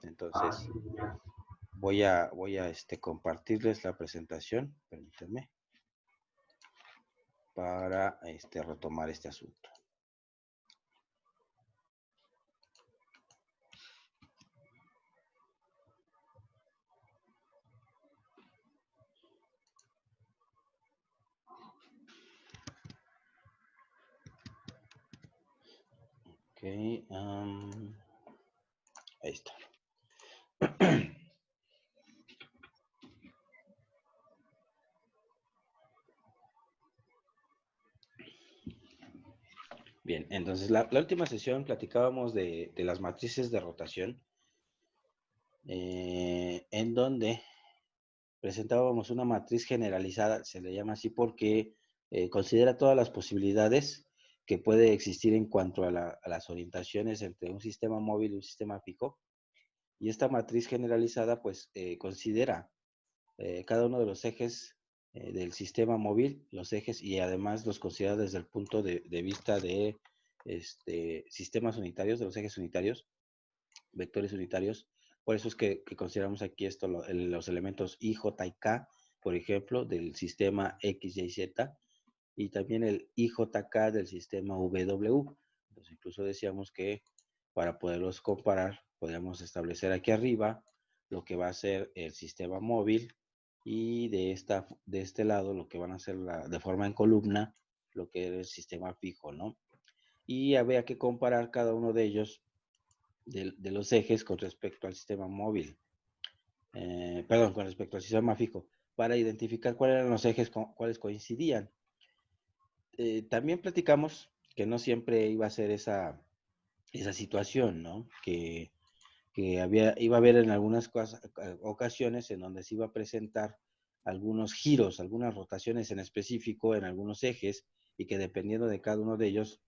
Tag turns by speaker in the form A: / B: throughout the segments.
A: Entonces, voy a compartirles la presentación, permítanme, para retomar este asunto. Ok, ahí está. Bien, entonces la última sesión platicábamos de las matrices de rotación, en donde presentábamos una matriz generalizada, se le llama así porque considera todas las posibilidades que puede existir en cuanto a las orientaciones entre un sistema móvil y un sistema fijo. Y esta matriz generalizada pues considera cada uno de los ejes del sistema móvil, los ejes, y además los considera desde el punto de vista de sistemas unitarios, de los ejes unitarios, vectores unitarios. Por eso es que consideramos aquí los elementos I, J y K, por ejemplo, del sistema X, Y, Z, y también el IJK del sistema VW. Entonces, incluso decíamos que para poderlos comparar, podríamos establecer aquí arriba lo que va a ser el sistema móvil, y de este lado lo que van a ser de forma en columna, lo que es el sistema fijo, ¿no? Y habría que comparar cada uno de ellos, de los ejes, con respecto al sistema móvil, perdón, con respecto al sistema fijo, para identificar cuáles eran los ejes, cuáles coincidían. También platicamos que no siempre iba a ser esa situación, ¿no? Que iba a haber en algunas ocasiones en donde se iba a presentar algunos giros, algunas rotaciones en específico en algunos ejes, y que dependiendo de cada uno de ellos,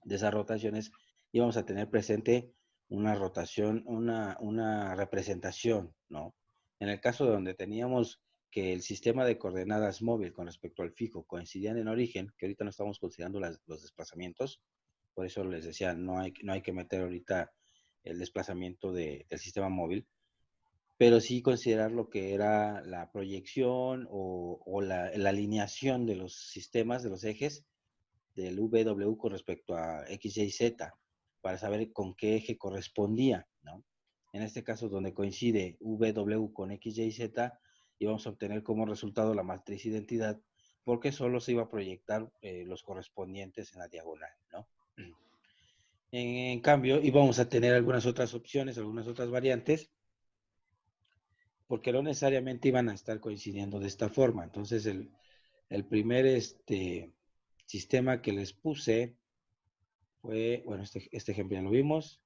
A: de esas rotaciones, íbamos a tener presente una rotación, una representación, ¿no? En el caso de donde teníamos que el sistema de coordenadas móvil con respecto al fijo coincidían en origen, que ahorita no estamos considerando los desplazamientos, por eso les decía, no hay que meter ahorita el desplazamiento del sistema móvil, pero sí considerar lo que era la proyección o la alineación de los sistemas, de los ejes, del VW con respecto a X, Y, Z, para saber con qué eje correspondía, ¿no? En este caso, donde coincide VW con X, Y, Z, íbamos a obtener como resultado la matriz identidad, porque solo se iba a proyectar los correspondientes en la diagonal, ¿no? En cambio, íbamos a tener algunas otras opciones, algunas otras variantes, porque no necesariamente iban a estar coincidiendo de esta forma. Entonces, el primer sistema que les puse fue, bueno, este ejemplo ya lo vimos,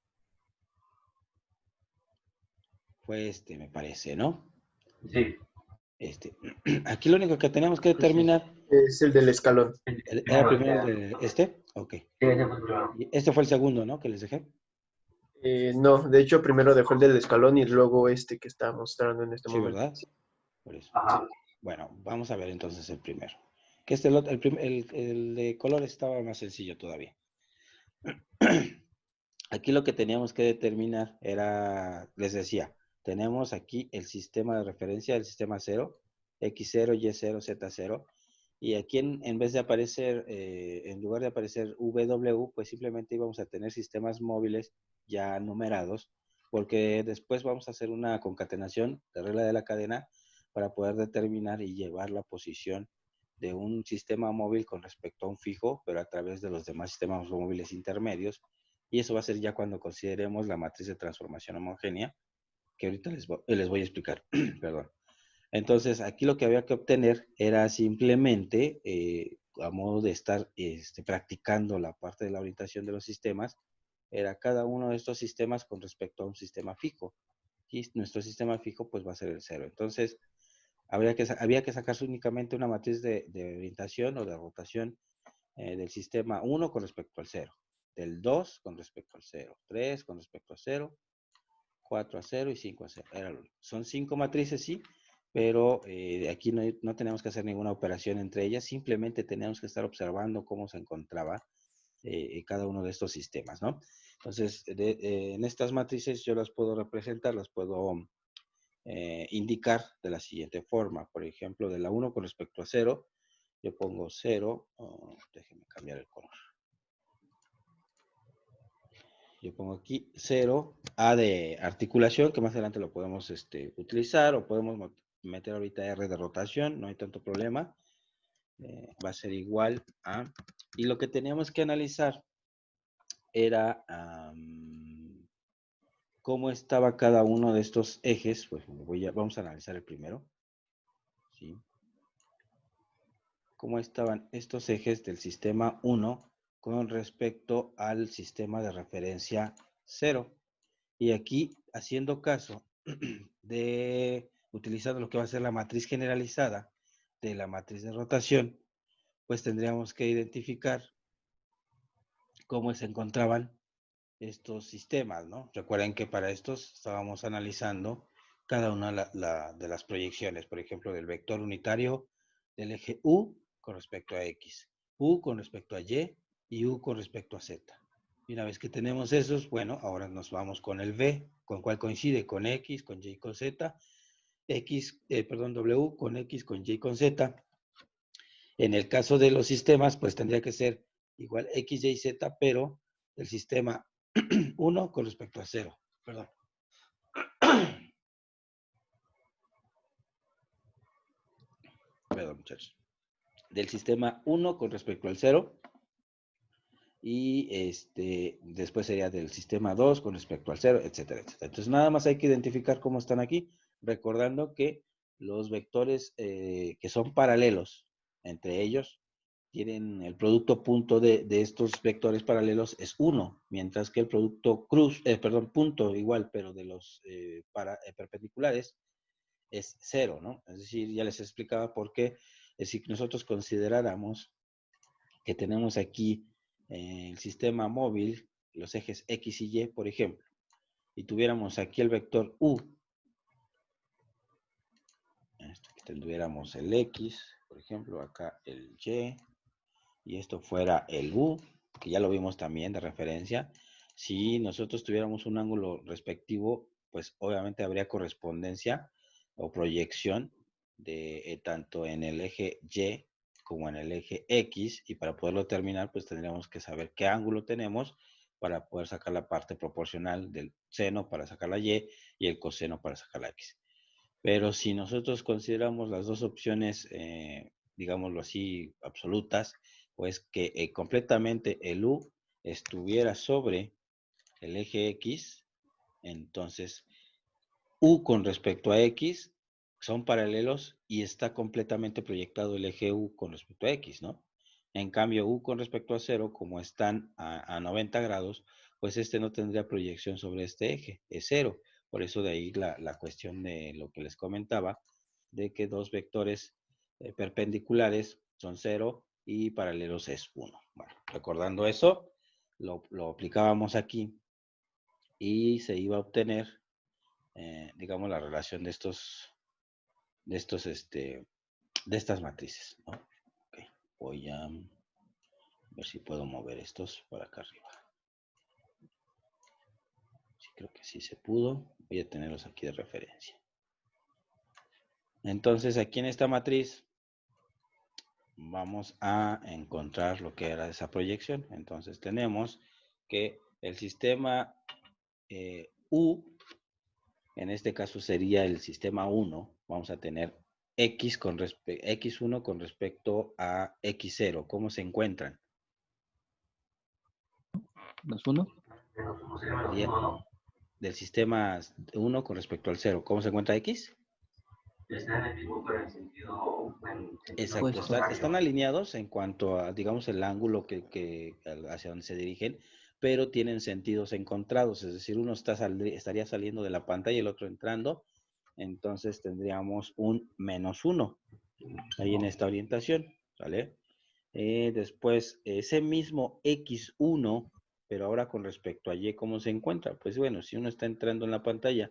A: fue me parece, ¿no?
B: Sí.
A: Aquí lo único que tenemos que determinar
C: es el del escalón.
A: ¿Era primero el de ok.
B: Sí, ese fue el primero.
A: Y este fue el segundo, ¿no? Que les dejé.
C: No, de hecho primero dejó el del escalón y luego este que está mostrando en este
A: Sí,
C: momento.
A: ¿verdad? Por eso.
B: Ajá.
A: Bueno, vamos a ver entonces el primero. Que el de color estaba más sencillo todavía. Aquí lo que teníamos que determinar era, les decía, tenemos aquí el sistema de referencia, el sistema 0, X0, Y0, Z0, y aquí en vez de aparecer, en lugar de aparecer VW, pues simplemente íbamos a tener sistemas móviles ya numerados, porque después vamos a hacer una concatenación de regla de la cadena para poder determinar y llevar la posición de un sistema móvil con respecto a un fijo, pero a través de los demás sistemas móviles intermedios. Y eso va a ser ya cuando consideremos la matriz de transformación homogénea, que ahorita les voy a explicar. Perdón. Entonces, aquí lo que había que obtener era simplemente, a modo de estar practicando la parte de la orientación de los sistemas, era cada uno de estos sistemas con respecto a un sistema fijo. Y nuestro sistema fijo pues va a ser el 0. Entonces, había que sacarse únicamente una matriz de orientación o de rotación del sistema 1 con respecto al 0, del 2 con respecto al 0, 3 con respecto al 0, 4 a 0 y 5 a 0. Son 5 matrices, sí, pero aquí no tenemos que hacer ninguna operación entre ellas, simplemente tenemos que estar observando cómo se encontraba cada uno de estos sistemas, ¿no? Entonces, en estas matrices yo las puedo representar, las puedo indicar de la siguiente forma. Por ejemplo, de la 1 con respecto a 0, yo pongo 0, déjenme cambiar el color. Yo pongo aquí 0, A de articulación, que más adelante lo podemos utilizar, o podemos meter ahorita R de rotación, no hay tanto problema. Va a ser igual a... Y lo que teníamos que analizar era cómo estaba cada uno de estos ejes. Pues vamos a analizar el primero. ¿Sí? Cómo estaban estos ejes del sistema 1 con respecto al sistema de referencia 0. Y aquí, haciendo caso de utilizando lo que va a ser la matriz generalizada de la matriz de rotación, pues tendríamos que identificar cómo se encontraban estos sistemas, ¿no? Recuerden que para estos estábamos analizando cada una de las proyecciones, por ejemplo, del vector unitario del eje U con respecto a X, U con respecto a Y U con respecto a Z. Y una vez que tenemos esos, bueno, ahora nos vamos con el V, con cuál coincide, con X, con Y, con Z, W con X, con Y, con Z. En el caso de los sistemas, pues tendría que ser igual X, Y, Z, pero el sistema 1 con respecto a 0. Perdón. Perdón, muchachos. Del sistema 1 con respecto al 0. Y después sería del sistema 2 con respecto al 0, etcétera, etcétera. Entonces, nada más hay que identificar cómo están aquí, recordando que los vectores que son paralelos entre ellos tienen el producto punto de estos vectores paralelos es 1, mientras que el producto punto igual, pero de los perpendiculares es 0, ¿no? Es decir, ya les explicaba por qué, si nosotros consideráramos que tenemos aquí el sistema móvil, los ejes X y Y, por ejemplo, y tuviéramos aquí el vector U, aquí tuviéramos el X, por ejemplo, acá el Y esto fuera el U, que ya lo vimos también de referencia. Si nosotros tuviéramos un ángulo respectivo, pues obviamente habría correspondencia o proyección de tanto en el eje Y como en el eje X, y para poderlo terminar, pues tendríamos que saber qué ángulo tenemos para poder sacar la parte proporcional del seno para sacar la Y y el coseno para sacar la X. Pero si nosotros consideramos las dos opciones, digámoslo así, absolutas, pues que completamente el U estuviera sobre el eje X, entonces U con respecto a X son paralelos y está completamente proyectado el eje U con respecto a X, ¿no? En cambio, U con respecto a 0, como están a 90 grados, pues no tendría proyección sobre este eje, es 0. Por eso de ahí la cuestión de lo que les comentaba, de que dos vectores perpendiculares son 0 y paralelos es 1. Bueno, recordando eso, lo aplicábamos aquí y se iba a obtener, digamos, la relación de estas matrices, ¿no? Okay. Voy a ver si puedo mover estos para acá arriba. Sí, creo que sí se pudo. Voy a tenerlos aquí de referencia. Entonces, aquí en esta matriz vamos a encontrar lo que era esa proyección. Entonces, tenemos que el sistema U, en este caso sería el sistema 1, vamos a tener X1 con respecto a X0. ¿Cómo se encuentran?
D: ¿Los 1?
A: Sería del sistema 1 con respecto al 0. ¿Cómo se encuentra X?
B: Está en el mismo, pero en sentido.
A: Exacto, están alineados en cuanto a, digamos, el ángulo hacia donde se dirigen, pero tienen sentidos encontrados, es decir, uno estaría saliendo de la pantalla y el otro entrando, entonces tendríamos un -1 ahí en esta orientación, ¿vale? Después, ese mismo X1, pero ahora con respecto a Y, ¿cómo se encuentra? Pues bueno, si uno está entrando en la pantalla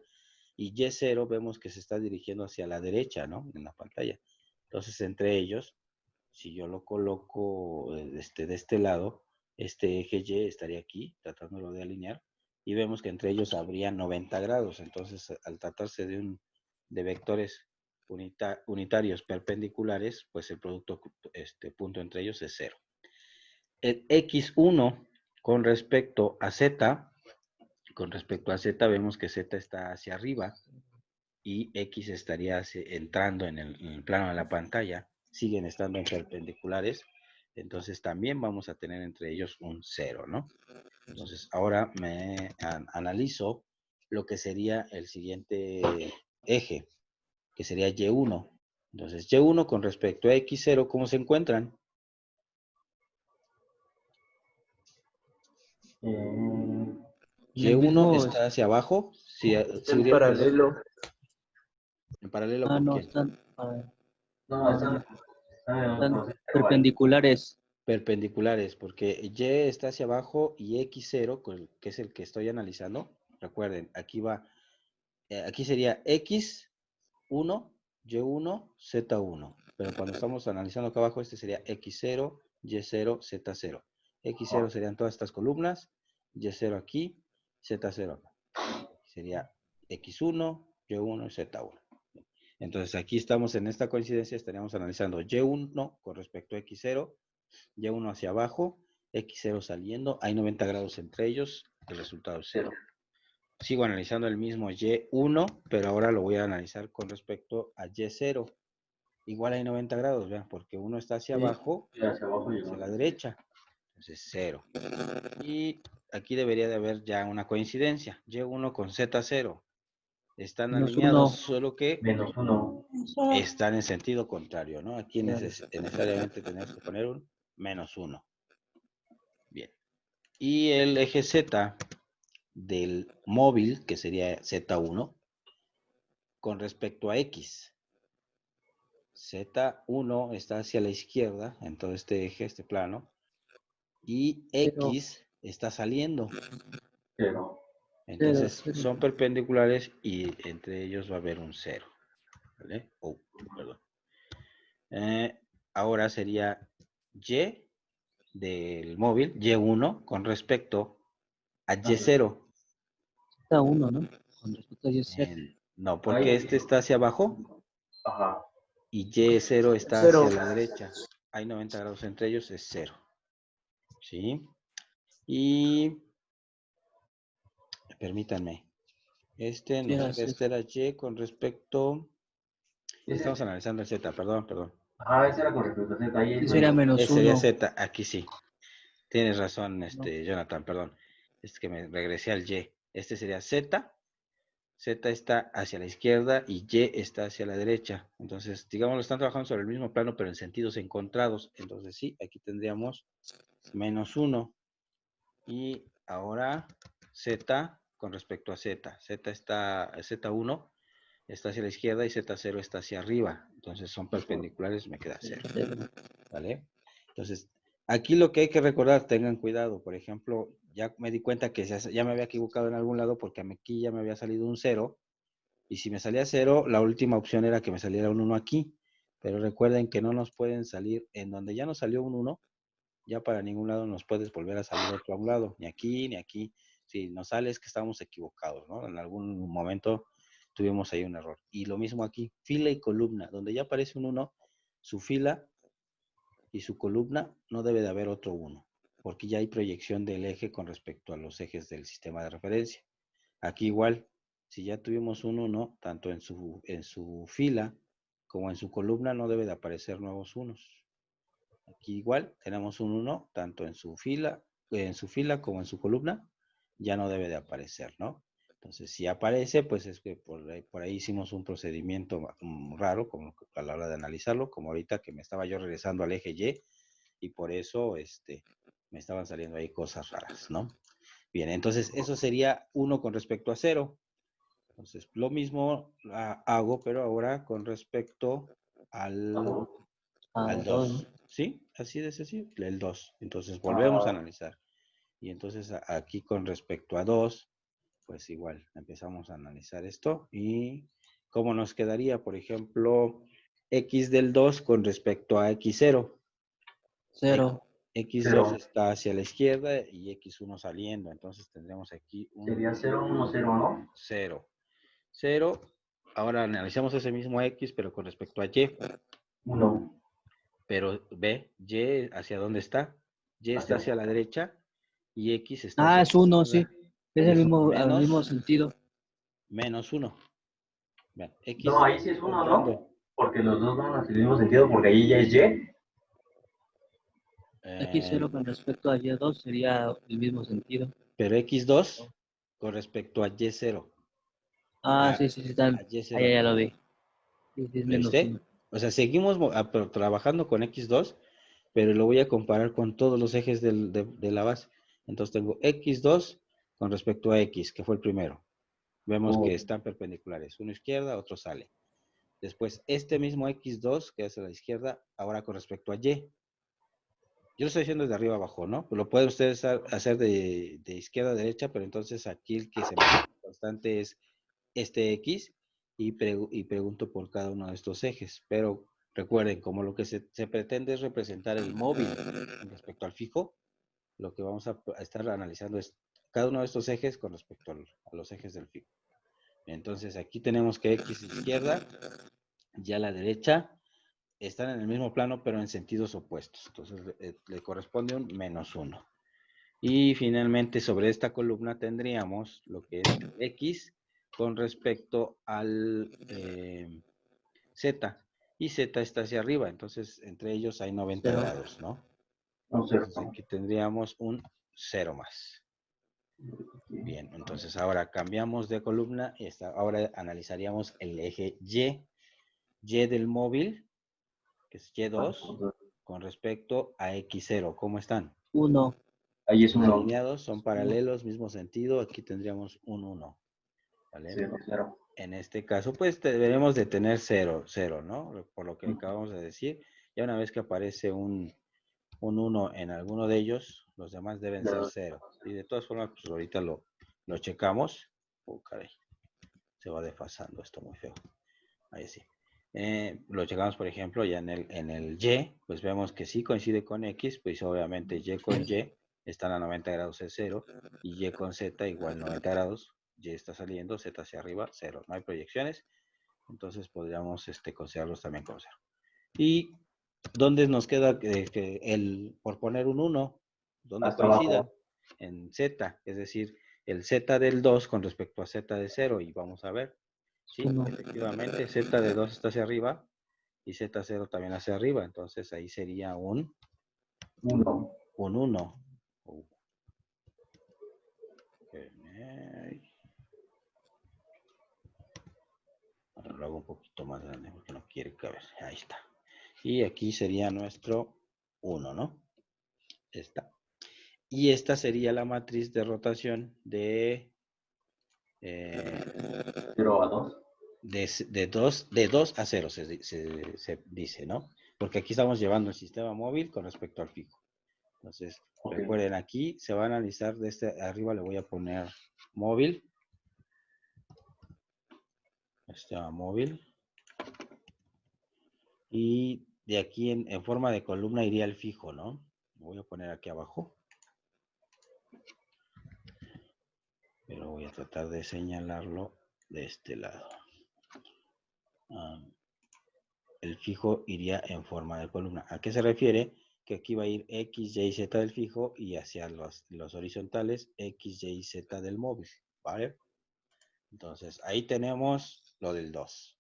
A: y Y0 vemos que se está dirigiendo hacia la derecha, ¿no? En la pantalla. Entonces, entre ellos, si yo lo coloco de este lado, Este eje Y estaría aquí, tratándolo de alinear, y vemos que entre ellos habría 90 grados. Entonces, al tratarse de vectores unitarios perpendiculares, pues el producto punto entre ellos es 0. El X1 con respecto a Z, vemos que Z está hacia arriba y X estaría entrando en el plano de la pantalla. Siguen estando en perpendiculares, entonces también vamos a tener entre ellos un 0, ¿no? Entonces ahora me analizo lo que sería el siguiente eje, que sería Y1. Entonces Y1 con respecto a X0, ¿cómo se encuentran?
B: En
D: el
A: Y1
D: mismo,
A: está hacia abajo, si,
C: Está en paralelo.
A: en paralelo con
D: no,
A: quién?
D: están,
B: no,
D: están
B: entonces, pero ahí.
D: perpendiculares.
A: Perpendiculares, porque Y está hacia abajo y X0, que es el que estoy analizando. Recuerden, aquí va, aquí sería X1, Y1, Z1. Pero cuando estamos analizando acá abajo, este sería X0, Y0, Z0. X0 serían todas estas columnas, Y0 aquí, Z0 acá. Sería X1, Y1 y Z1. Entonces aquí estamos en esta coincidencia, estaríamos analizando Y1 con respecto a X0, Y1 hacia abajo, X0 saliendo, hay 90 grados entre ellos, el resultado es 0. Sigo analizando el mismo Y1, pero ahora lo voy a analizar con respecto a Y0. Igual hay 90 grados, vean, porque uno está hacia abajo,
B: Y hacia abajo y
A: hacia la derecha, entonces 0. Y aquí debería de haber ya una coincidencia, Y1 con Z0. Están
D: Menos
A: alineados,
D: 1.
A: solo que
B: menos 1.
A: están en sentido contrario, ¿no? Aquí necesariamente tenemos que poner un -1. Bien. Y el eje Z del móvil, que sería Z1, con respecto a X. Z1 está hacia la izquierda en todo este eje, este plano, y X está saliendo.
B: 0.
A: Entonces
D: Cero.
A: son perpendiculares y entre ellos va a haber un 0. ¿Vale? Perdón. Ahora sería Y del móvil, Y1, con respecto a Y0.
D: Está 1, ¿no? Con respecto a Y0.
A: No, porque este está hacia abajo
B: Ajá.
A: y Y0 está hacia
C: 0.
A: la derecha. Hay 90 grados entre ellos, es 0. ¿Sí? Y permítanme. Este era Y con respecto. Estamos analizando el Z, perdón.
B: Ajá, ese era con respecto a Z. Ahí
D: Y
B: es
D: sería
B: menos.
D: menos
A: Ese sería
D: 1.
A: Z, aquí sí. Tienes razón,
D: No.
A: Jonathan, perdón. Es que me regresé al Y. Este sería Z. Z está hacia la izquierda y Y está hacia la derecha. Entonces, digamos, están trabajando sobre el mismo plano, pero en sentidos encontrados. Entonces, sí, aquí tendríamos -1. Y ahora Z con respecto a Z. Z1 está hacia la izquierda y Z0 está hacia arriba. Entonces, son perpendiculares, me queda 0. ¿Vale? Entonces, aquí lo que hay que recordar, tengan cuidado. Por ejemplo, ya me di cuenta que ya me había equivocado en algún lado porque aquí ya me había salido un 0. Y si me salía 0, la última opción era que me saliera un 1 aquí. Pero recuerden que no nos pueden salir, en donde ya nos salió un 1, ya para ningún lado nos puedes volver a salir otro a un lado. Ni aquí, ni aquí. Si nos sale es que estamos equivocados, ¿no? En algún momento tuvimos ahí un error. Y lo mismo aquí, fila y columna. Donde ya aparece un 1, su fila y su columna no debe de haber otro 1, porque ya hay proyección del eje con respecto a los ejes del sistema de referencia. Aquí igual, si ya tuvimos un 1, tanto en su fila como en su columna no debe de aparecer nuevos unos. Aquí igual tenemos un 1, tanto en su fila como en su columna, ya no debe de aparecer, ¿no? Entonces, si aparece, pues es que por ahí hicimos un procedimiento raro como a la hora de analizarlo, como ahorita que me estaba yo regresando al eje y por eso me estaban saliendo ahí cosas raras, ¿no? Bien, entonces eso sería 1 con respecto a 0. Entonces, lo mismo hago, pero ahora con respecto al 2. ¿Sí? Así de sencillo, el 2. Entonces, volvemos a analizar. Y entonces aquí con respecto a 2, pues igual empezamos a analizar esto. ¿Y cómo nos quedaría, por ejemplo, X del 2 con respecto a X0?
D: 0.
A: X2
B: Cero.
A: está hacia la izquierda y X1 saliendo. Entonces tendremos aquí un
B: Sería 0, 1, 0, ¿no?
A: 0. 0. Ahora analizamos ese mismo X, pero con respecto a Y.
B: 1.
A: Pero ve, Y hacia dónde está. Y está hacia la derecha y X está
D: Ah,
A: hacia
D: es
A: la
D: 1,
A: izquierda.
D: sí. Es el mismo, al
A: Menos,
D: mismo sentido.
A: menos 1. Vean, X
B: No, ahí sí es 1,
A: contando.
B: ¿no? Porque los dos van hacia el mismo sentido, porque ahí ya es Y.
D: X0 con respecto a Y2 sería el mismo sentido.
A: Pero X2 con respecto a Y0.
D: Ah,
A: A,
D: sí, sí, sí, tal.
A: a Y0.
D: Ahí ya lo vi. Sí, sí, es
A: ¿Ve
D: menos
A: usted?
D: 1.
A: O sea, seguimos pero trabajando con X2, pero lo voy a comparar con todos los ejes de la base. Entonces tengo X2 con respecto a X, que fue el primero. Vemos que están perpendiculares. Uno izquierda, otro sale. Después, este mismo X2, que es a la izquierda, ahora con respecto a Y. Yo lo estoy haciendo de arriba abajo, ¿no? Lo pueden ustedes hacer de izquierda a derecha, pero entonces aquí el que se mantiene constante es este X y pregunto por cada uno de estos ejes. Pero recuerden, como lo que se pretende es representar el móvil con respecto al fijo, lo que vamos a estar analizando es cada uno de estos ejes con respecto a los ejes del fijo. Entonces aquí tenemos que X izquierda y a la derecha están en el mismo plano, pero en sentidos opuestos. Entonces le corresponde un menos 1. Y finalmente sobre esta columna tendríamos lo que es X con respecto al Z. Y Z está hacia arriba, entonces entre ellos hay 90
D: Cero.
A: grados, ¿no?
B: No, 0.
A: Entonces aquí tendríamos un 0 más. Bien, entonces ahora cambiamos de columna. Ahora analizaríamos el eje Y. Y del móvil, que es Y2, con respecto a X0. ¿Cómo están?
D: 1.
B: Ahí es
A: Son
B: 1.
A: alineados, son paralelos, mismo sentido. Aquí tendríamos un 1. ¿Vale?
B: 0, 0.
A: En este caso, pues deberemos de tener 0, 0, ¿no? Por lo que acabamos de decir. Ya una vez que aparece un 1 en alguno de ellos, los demás deben ser 0. Y de todas formas, pues ahorita lo checamos. Oh, caray. Se va desfasando esto muy feo. Ahí sí. Lo checamos, por ejemplo, ya en el Y, pues vemos que sí coincide con X, pues obviamente Y con Y están a 90 grados es 0, y Y con Z igual 90 grados, Y está saliendo, Z hacia arriba, 0. No hay proyecciones, entonces podríamos considerarlos también como 0. ¿Y dónde nos queda por poner un 1? ¿Dónde
B: Hasta
A: coincidan?
B: abajo.
A: En Z, es decir, el Z del 2 con respecto a Z de 0, y vamos a ver. Sí,
D: 1.
A: efectivamente, Z de 2 está hacia arriba y Z0 también hacia arriba. Entonces ahí sería un
B: 1.
A: 1. Ahora lo hago un poquito más grande porque no quiere caber. Ahí está. Y aquí sería nuestro 1, ¿no? Esta. Y esta sería la matriz de rotación de
B: 0 a 2.
A: de 2 a 0 se dice, ¿no? Porque aquí estamos llevando el sistema móvil con respecto al fijo. Entonces, recuerden, aquí se va a analizar desde arriba, le voy a poner móvil. Sistema móvil. Y de aquí en forma de columna iría el fijo, ¿no? Lo voy a poner aquí abajo. Pero voy a tratar de señalarlo de este lado. El fijo iría en forma de columna. ¿A qué se refiere? Que aquí va a ir X, Y, Z del fijo y hacia los horizontales X, Y, Z del móvil, ¿vale? Entonces, ahí tenemos lo del 2.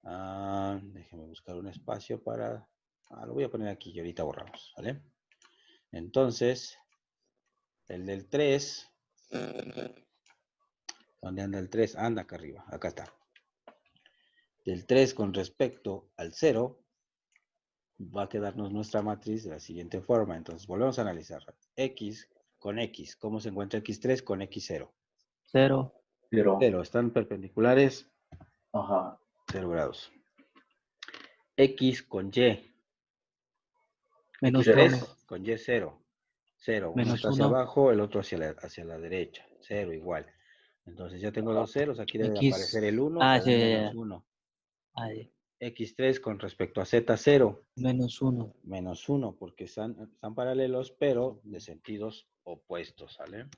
A: Déjenme buscar un espacio para... lo voy a poner aquí y ahorita borramos, ¿vale? Entonces, el del 3... ¿Dónde anda el 3? Anda acá arriba, acá está. Del 3 con respecto al 0, va a quedarnos nuestra matriz de la siguiente forma. Entonces, volvemos a analizar. X con X. ¿Cómo se encuentra X3 con X0?
D: 0.
A: 0. Están perpendiculares.
B: Ajá.
A: 0 grados. X con Y.
D: Menos
A: X3
D: 1.
A: con Y0. 0. Uno
D: Menos
A: está hacia
D: 1.
A: abajo, el otro hacia la derecha. 0 igual. Entonces ya tengo dos ceros. Aquí debe
D: X.
A: aparecer el 1
D: Ah,
A: con
D: sí,
A: un
D: ya,
A: menos
D: ya.
A: 1.
D: Ahí.
A: X3 con respecto a Z0.
D: -1.
A: Menos 1, porque están paralelos, pero de sentidos opuestos, ¿sale?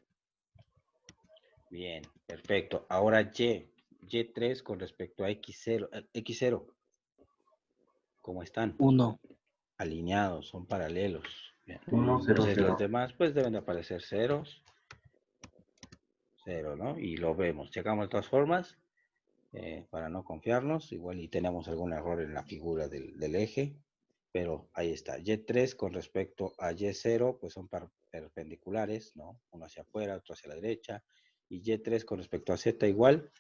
A: Bien, perfecto. Ahora Y3 con respecto a X0. ¿Cómo están?
D: 1.
A: Alineados, son paralelos. Bien.
B: 1, 0,
A: Entonces
B: 0.
A: los demás pues deben de aparecer ceros. 0, ¿no? Y lo vemos. Checamos de todas formas para no confiarnos. Igual y tenemos algún error en la figura del eje. Pero ahí está. Y3 con respecto a Y0 pues son perpendiculares, ¿no? Uno hacia afuera, otro hacia la derecha. Y Y3 con respecto a Z igual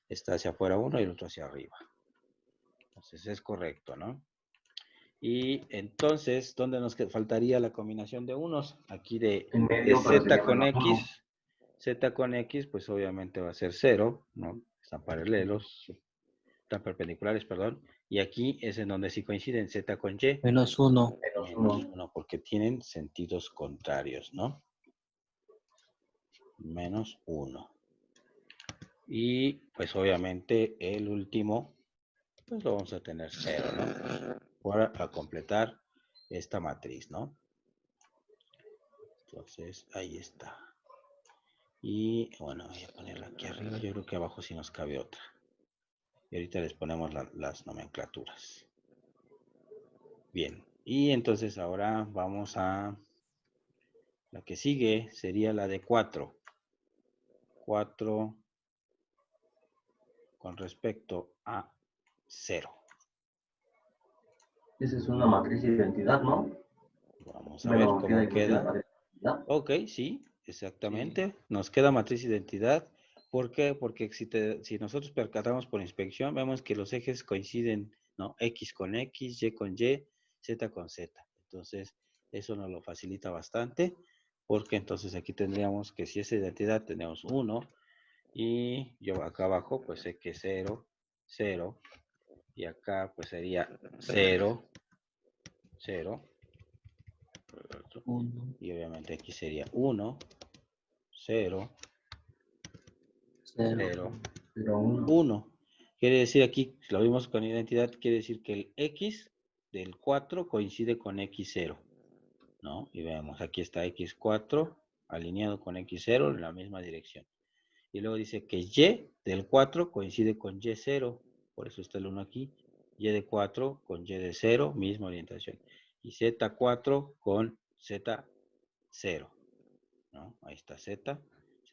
A: está hacia afuera uno y el otro hacia arriba. Entonces es correcto, ¿no? Y entonces, ¿dónde nos faltaría la combinación de unos? Aquí de
B: En medio, pero
A: Z
B: sería
A: con
B: menos 1.
A: X. Z con X, pues obviamente va a ser 0, ¿no? Están paralelos, están perpendiculares, perdón. Y aquí es en donde sí coinciden Z con Y.
D: -1.
B: Menos
A: Menos
B: 1.
A: 1, porque tienen sentidos contrarios, ¿no? Menos 1. Y pues obviamente el último, pues lo vamos a tener 0, ¿no? Para completar esta matriz, ¿no? Entonces, ahí está. Y bueno, voy a ponerla aquí arriba. Yo creo que abajo sí nos cabe otra. Y ahorita les ponemos las nomenclaturas. Bien. Y entonces ahora vamos a... La que sigue sería la de 4. 4 con respecto a 0.
B: Esa es una matriz de identidad, ¿no?
A: Vamos a ver cómo queda.
B: Matriz de identidad.
A: Ok, sí, exactamente. Nos queda matriz identidad. ¿Por qué? Porque si nosotros percatamos por inspección, vemos que los ejes coinciden, ¿no? X con X, Y con Y, Z con Z. Entonces, eso nos lo facilita bastante, porque entonces aquí tendríamos que si es identidad, tenemos 1, y yo acá abajo, pues sé que 0, 0, y acá pues sería 0, 0,
D: 1.
A: y obviamente aquí sería 1, 0,
D: 0.
A: 0,
B: Pero 1.
A: 1. Quiere decir aquí, si lo vimos con identidad, quiere decir que el X del 4 coincide con X0, ¿no? Y vemos, aquí está X4 alineado con X0 en la misma dirección. Y luego dice que Y del 4 coincide con Y0, por eso está el 1 aquí. Y de 4 con Y de 0, misma orientación. Y Z4 con Z0, ¿no? Ahí está Z0,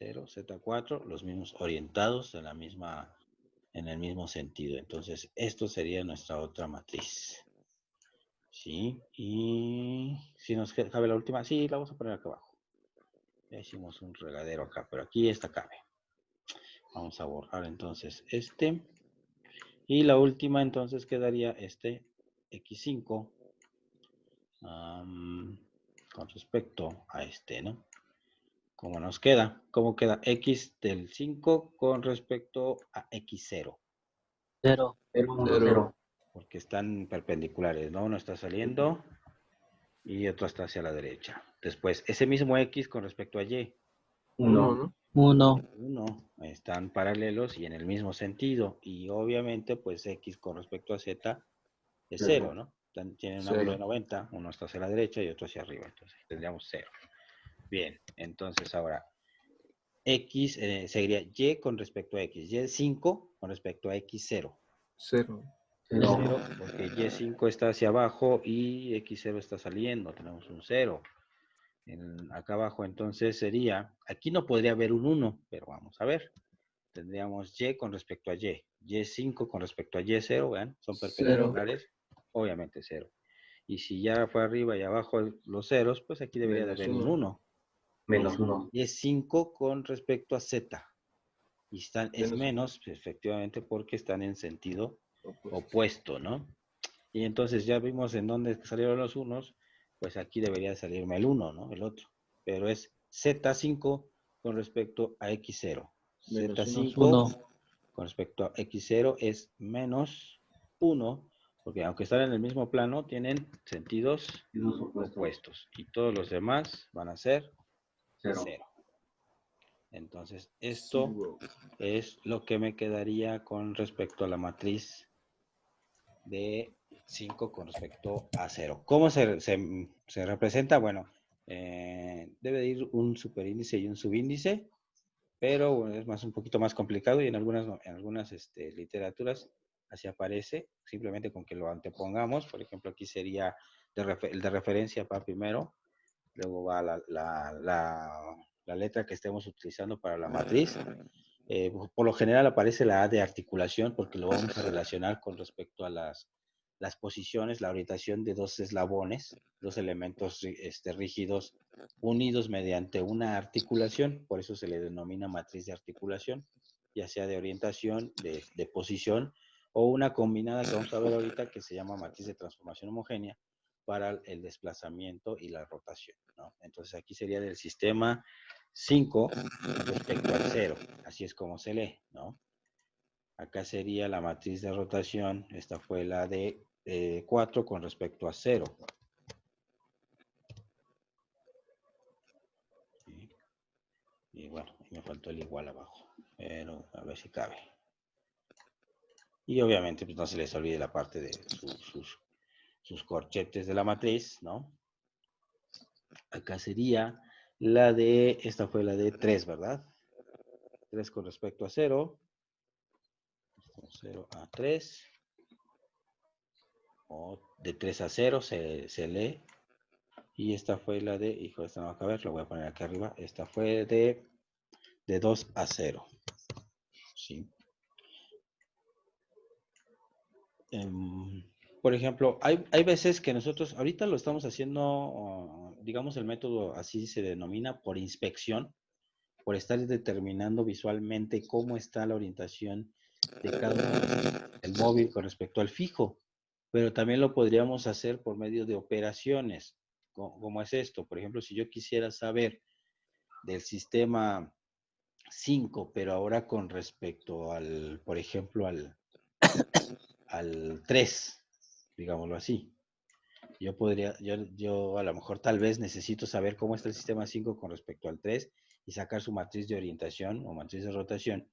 A: Z4, los mismos orientados en el mismo sentido. Entonces, esto sería nuestra otra matriz. ¿Sí? Y si nos cabe la última, sí, la vamos a poner acá abajo. Ya hicimos un regadero acá, pero aquí esta cabe. Vamos a borrar entonces este. Y la última entonces quedaría este X5 con respecto a este, ¿no? ¿Cómo nos queda? ¿Cómo queda X del 5 con respecto a X0?
D: 0.
B: 0.
A: Porque están perpendiculares, ¿no? Uno está saliendo y otro está hacia la derecha. Después, ese mismo X con respecto a Y.
B: 1.
D: 1.
A: 1. Están paralelos y en el mismo sentido. Y obviamente, pues X con respecto a Z es 0, ¿no? Tienen un ángulo de 90, uno está hacia la derecha y otro hacia arriba. Entonces tendríamos 0. Bien, entonces ahora X sería Y con respecto a X. Y5 con respecto a X0.
C: 0.
A: 0, porque Y5 está hacia abajo y X0 está saliendo. Tenemos un 0. Acá abajo entonces sería, aquí no podría haber un 1, pero vamos a ver. Tendríamos Y con respecto a Y. Y5 con respecto a Y0, vean, son perpendiculares, obviamente 0. Y si ya fue arriba y abajo los ceros, pues aquí debería de haber un 1.
B: Menos 1.
A: Y5 con respecto a Z. Y es menos, efectivamente, porque están en sentido opuesto, ¿no? Y entonces ya vimos en dónde salieron los unos, pues aquí debería salirme el 1, ¿no? El otro. Pero es Z5 con respecto a X0. Z5
D: 1.
A: con respecto a X0 es menos 1, porque aunque están en el mismo plano, tienen sentidos opuestos. Y todos los demás van a ser 0. Entonces, esto es lo que me quedaría con respecto a la matriz de 5 con respecto a 0. ¿Cómo se representa? Bueno, debe de ir un superíndice y un subíndice, pero bueno, es un poquito más complicado y en algunas literaturas así aparece, simplemente con que lo antepongamos. Por ejemplo, aquí sería el de referencia para primero, luego va la letra que estemos utilizando para la matriz. Por lo general aparece la A de articulación porque lo vamos a relacionar con respecto a las posiciones, la orientación de dos eslabones, dos elementos rígidos unidos mediante una articulación, por eso se le denomina matriz de articulación, ya sea de orientación, de posición, o una combinada que vamos a ver ahorita que se llama matriz de transformación homogénea para el desplazamiento y la rotación, ¿no? Entonces aquí sería del sistema 5 respecto al 0, así es como se lee, ¿no? Acá sería la matriz de rotación, esta fue la de 4 con respecto a 0. Y bueno, me faltó el igual abajo, pero a ver si cabe. Y obviamente pues no se les olvide la parte de sus corchetes de la matriz, ¿no? Acá sería la de, esta fue la de 3, ¿verdad? 3 con respecto a 0. 0 a 3. O de 3 a 0 se lee. Y esta fue la de, hijo, esta no va a caber, lo voy a poner aquí arriba. Esta fue de 2 a 0. ¿Sí? Por ejemplo, hay veces que nosotros, ahorita lo estamos haciendo, digamos, el método así se denomina por inspección, por estar determinando visualmente cómo está la orientación de cada uno del móvil con respecto al fijo. Pero también lo podríamos hacer por medio de operaciones. ¿Cómo es esto? Por ejemplo, si yo quisiera saber del sistema 5, pero ahora con respecto al, por ejemplo, al 3, digámoslo así. Yo a lo mejor tal vez necesito saber cómo está el sistema 5 con respecto al 3 y sacar su matriz de orientación o matriz de rotación.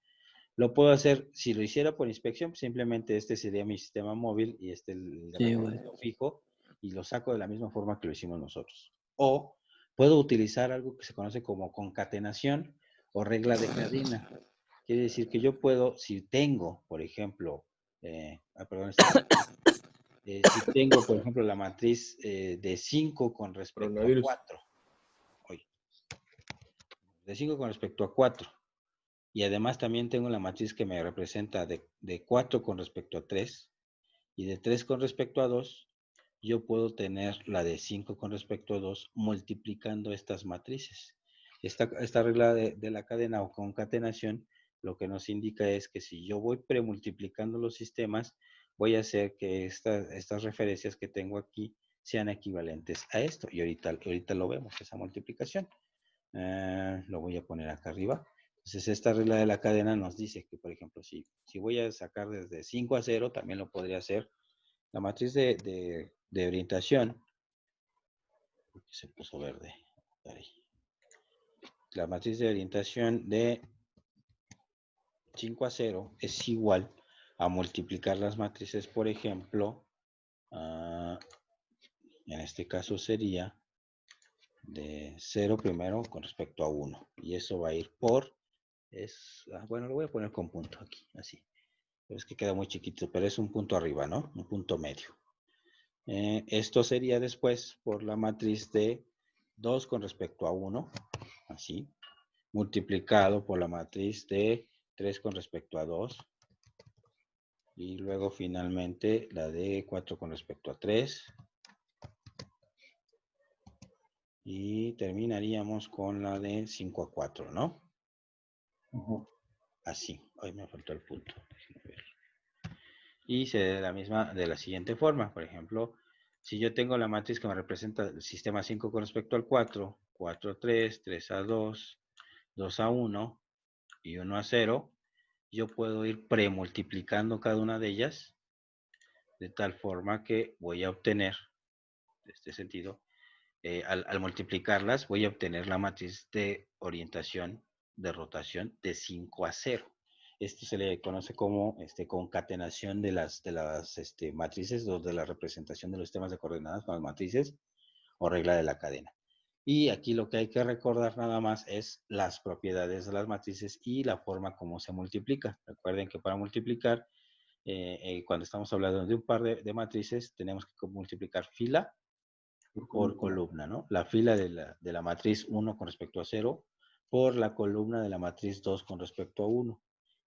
A: Lo puedo hacer, si lo hiciera por inspección, pues simplemente este sería mi sistema móvil y el
D: Sí,
A: referente fijo y lo saco de la misma forma que lo hicimos nosotros. O puedo utilizar algo que se conoce como concatenación o regla de cadena. Quiere decir que yo puedo, si tengo, por ejemplo, si tengo, por ejemplo, la matriz de 5 con respecto a 4, de 5 con respecto a 4, y además también tengo la matriz que me representa de 4 con respecto a 3 y de 3 con respecto a 2, yo puedo tener la de 5 con respecto a 2 multiplicando estas matrices. Esta regla de la cadena o concatenación lo que nos indica es que si yo voy premultiplicando los sistemas, voy a hacer que estas referencias que tengo aquí sean equivalentes a esto. Y ahorita lo vemos, esa multiplicación. Lo voy a poner acá arriba. Entonces, esta regla de la cadena nos dice que, por ejemplo, si voy a sacar desde 5 a 0, también lo podría hacer. La matriz de orientación, se puso verde. Ahí. La matriz de orientación de 5 a 0 es igual a multiplicar las matrices, por ejemplo, en este caso sería de 0 primero con respecto a 1. Y eso va a ir por, bueno, lo voy a poner con punto aquí, así. Pero es que queda muy chiquito, pero es un punto arriba, ¿no? Un punto medio. Esto sería después por la matriz de 2 con respecto a 1, así, multiplicado por la matriz de 3 con respecto a 2, y luego finalmente la de 4 con respecto a 3, y terminaríamos con la de 5 a 4, ¿no? Así, hoy me faltó el punto. Y se da de la siguiente forma, por ejemplo, si yo tengo la matriz que me representa el sistema 5 con respecto al 4, 4 a 3, 3 a 2, 2 a 1 y 1 a 0, yo puedo ir premultiplicando cada una de ellas de tal forma que voy a obtener, en este sentido, al multiplicarlas voy a obtener la matriz de orientación, de rotación de 5 a 0. Esto se le conoce como concatenación de las matrices o de la representación de los sistemas de coordenadas con las matrices o regla de la cadena. Y aquí lo que hay que recordar nada más es las propiedades de las matrices y la forma como se multiplica. Recuerden que para multiplicar, cuando estamos hablando de un par de matrices, tenemos que multiplicar fila por columna, ¿no? La fila de la matriz 1 con respecto a 0 por la columna de la matriz 2 con respecto a 1.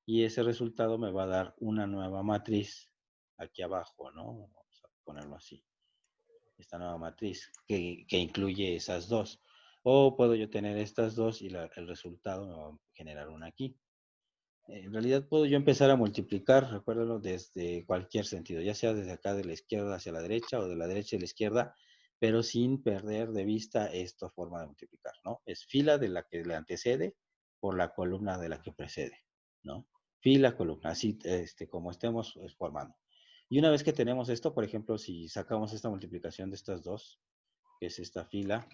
A: Y ese resultado me va a dar una nueva matriz aquí abajo, ¿no? Vamos a ponerlo así. Esta nueva matriz que incluye esas dos. O puedo yo tener estas dos y el resultado me va a generar una aquí. En realidad puedo yo empezar a multiplicar, recuérdalo, desde cualquier sentido, ya sea desde acá de la izquierda hacia la derecha o de la derecha a la izquierda, pero sin perder de vista esta forma de multiplicar, ¿no? Es fila de la que le antecede por la columna de la que precede, ¿no? Fila, columna, así como estemos formando. Y una vez que tenemos esto, por ejemplo, si sacamos esta multiplicación de estas dos, que es esta fila